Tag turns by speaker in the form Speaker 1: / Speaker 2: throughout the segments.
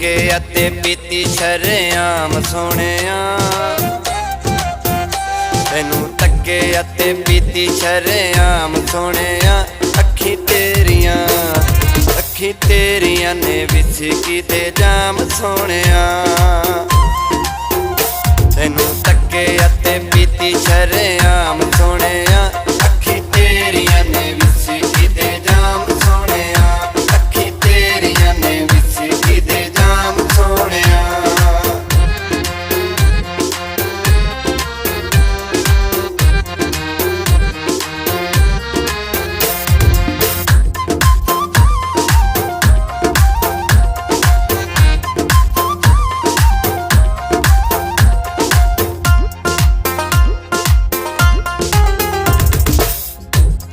Speaker 1: तके अते पीती शरेआम सोहणिया तैनू तके अते पीती शरेआम सोहणिया अखी तेरियां ने विस्की दे जाम सोहणिया तैनू तके अते पीती शरेआम सोहणिया अखी तेरियां ने विस्की दे जाम सोहणिया अखी तेरियां ने विस्की दे जाम सोहणिया।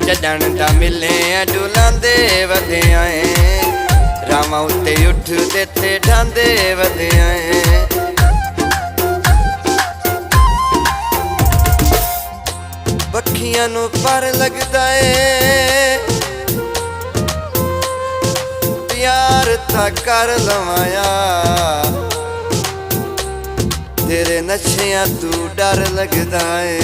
Speaker 1: जडन दा मिले डुलांदे वधियाए रावां उत्ते उठदे ते ढांदे वधियाए पखियां नू पर लगदा ए प्यार था कर लवाया तेरे नशियां तू डर लगदा ए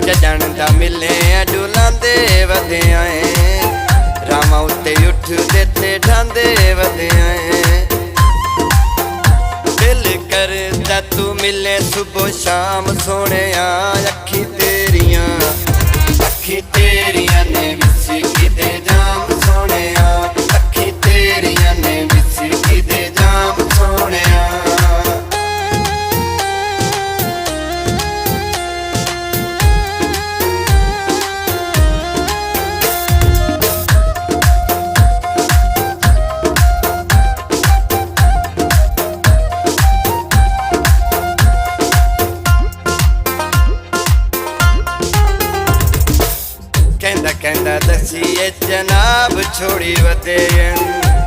Speaker 1: जडन दा मिले डुलांदे वधियाए रावां उत्ते उठदे ते ढांदे वधियाए दिल करदा तू मिले सुबह शाम सोहणिया अखी तेरियां ने विस्की दे जाम सोहणिया अखी तेरियां ने विस्की दे जाम सोहणिया। कहंदा दसीए जनाब छोड़ी वदेन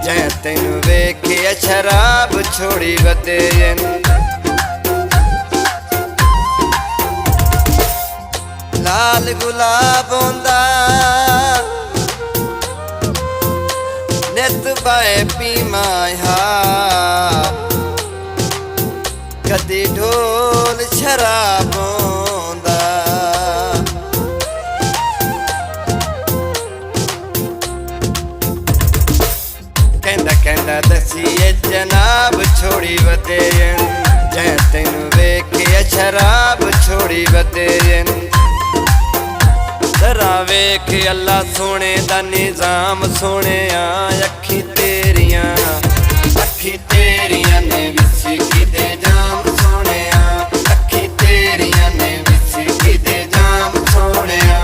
Speaker 1: जै तैनू वेखिया शराब छोड़ी वदेन लाल गुलाब होंदा नित बाए पीमाया कदी ढोल शराब होंदा कहंदा दसीए जनाब छोड़ी वदेन जै तैनू वेखिया शराब छोड़ी वदेन जरा वेख अल्लाह सोने दा निजाम सोहणिया अखी तेरियां ने विस्की दे जाम सोहणिया अखी तेरियां ने विस्की दे जाम सोहणिया।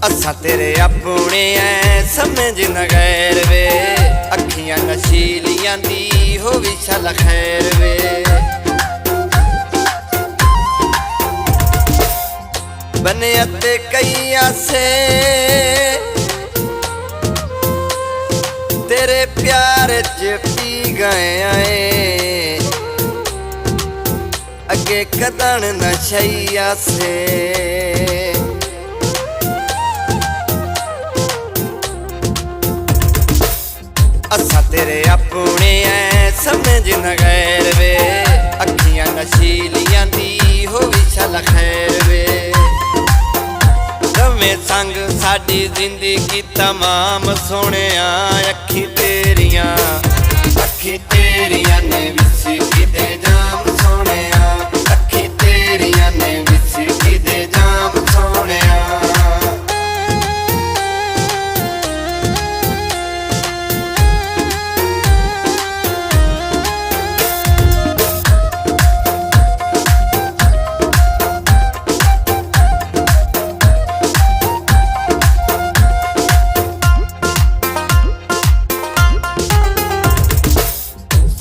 Speaker 1: असा तेरे अपने ऐ समझ न गैर वे अखियां नशीलियां दी हो भी चल खैर वे बने अते कई आसे तेरे प्यार च पी गए आए अगे कदन न छई आसे असा तेरे अपने ऐ समझ न गैर वे अखियां नशीलियां दी हो भी चल खैर वे रवे संग साडी जिंदगी तमाम सोहणिया अखी तेरियां ने विस्की दे जाम सोहणिया अखी तेरियां ने विस्की दे जाम सोहणिया।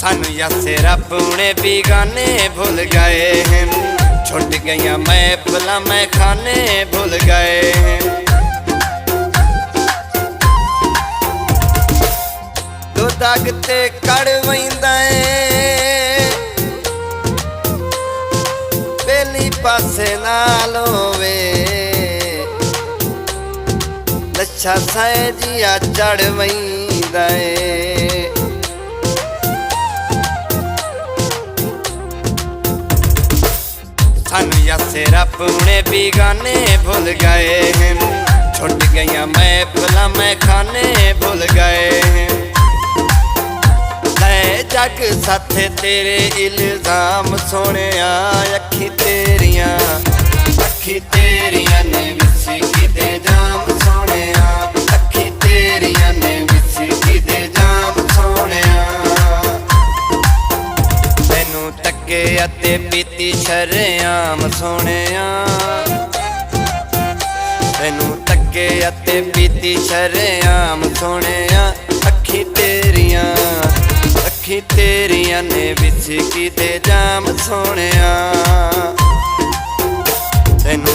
Speaker 1: सानू यासे अपने बीगाने भूल गए हैं, छुट गया महफिल में खाने भूल गए हैं। दो दागते कड़ वैंदा बेली पासे नाल होवे, लच्छा सैजिया चढ़ वैंदा सानू यासे अपने बीगाने भूल गए हैं, छुट गया महफिल में खाने भूल गए हैं। जग साथे तेरे इल्जाम सोने अखी तेरियां ने विसी दे जाम सोने, अखी तेरियां ने विसी दे जाम सोने। तैनू तके अते पीती शरेआम सोने, तैनू तके अते पीती शरेआम सोने, अखी तेरियां ने विसी दे जाम सोने। तैनू